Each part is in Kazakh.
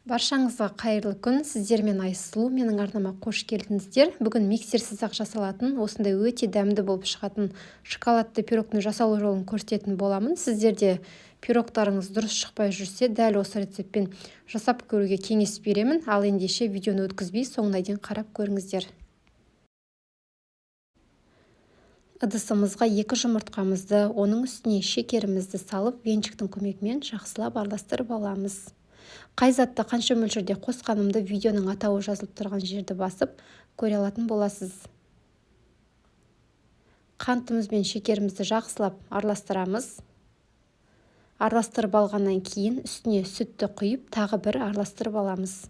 Баршаңызға қайырлы күн. Сіздермен Айсұлу. Менің арнама қош келдіңіздер. Бүгін миксерсіз-ақ жасалатын, осындай өте дәмді болып шығатын шоколадты пирогтың жасалу жолын көрсететін боламын. Сіздерде пирогтарыңыз дұрыс шықпай жүрсе, дәл осы рецептпен жасап көруге кеңес беремін. Ал ендеше видеоны өткізбей соңына дейін қарап көріңіздер. Ыдысымызға 2 жұмыртқамызды, оның үстіне шекерімізді салып, венчиктің көмегімен жақсылап араластырып аламыз. Қай затты қанша мөлшерде қосқанымды видеоның атауы жазылып тұрған жерді басып көре алатын боласыз. Қантымыз бен шекерімізді жақсылап араластырамыз. Араластырып алғаннан кейін үстіне сүтті құйып, тағы бір араластырып аламыз.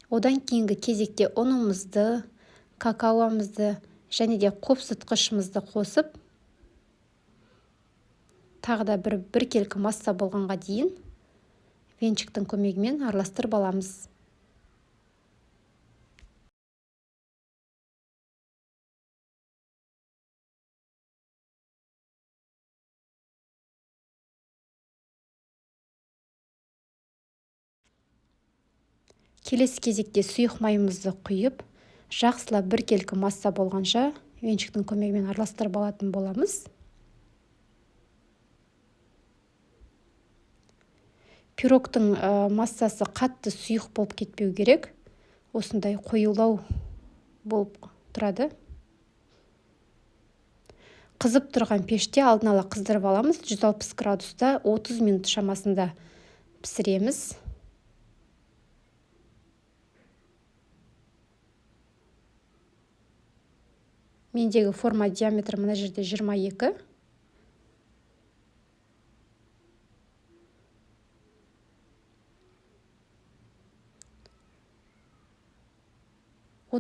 Одан кейінгі кезекте ұнымызды, какаоымызды және де қопсытқышымызды қосып, тағы да бір келкі масса болғанға дейін венчиктің көмегімен араластырып аламыз. Келесі кезекте сұйық майымызды құйып, жақсылап бір келкі масса болғанша венчиктің көмегімен араластырып алатын боламыз. Пирогтың массасы қатты сұйық болып кетпеу керек. Осындай қоюлау болып тұрады. Қызып тұрған пеште алдын ала қыздырып аламыз. 160 градуста 30 минут шамасында пісіреміз. Мендегі форма диаметрі мына жерде 22.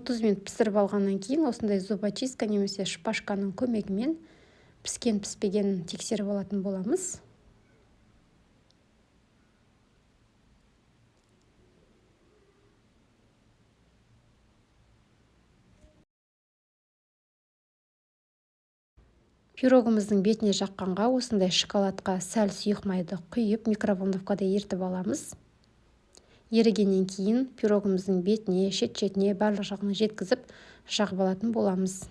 Минут пісіріп алғаннан кейін осындай зубочистка немесе шпажканың көмегімен піскен-піспегенін тексеріп алатын боламыз. Пирогымыздың бетіне жаққанға осындай шоколадқа сәл сұйық майды құйып микроволновкада ерітіп аламыз. Ерігеннен кейін пирогымыздың бетіне, шет-шетіне барлық жағына жеткізіп жағып алатын боламыз.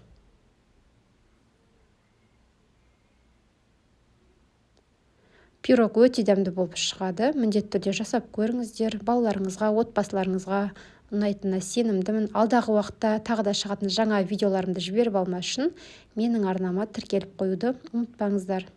Пирог өте дәмді болып шығады. Міндетті түрде жасап көріңіздер. Балаларыңызға, отбасыларыңызға ұнайтынына сенімдімін. Алдағы уақытта тағы да шығатын жаңа видеоларымды жіберіп алмас үшін менің арнама тіркеліп қоюды ұмытпаңыздар.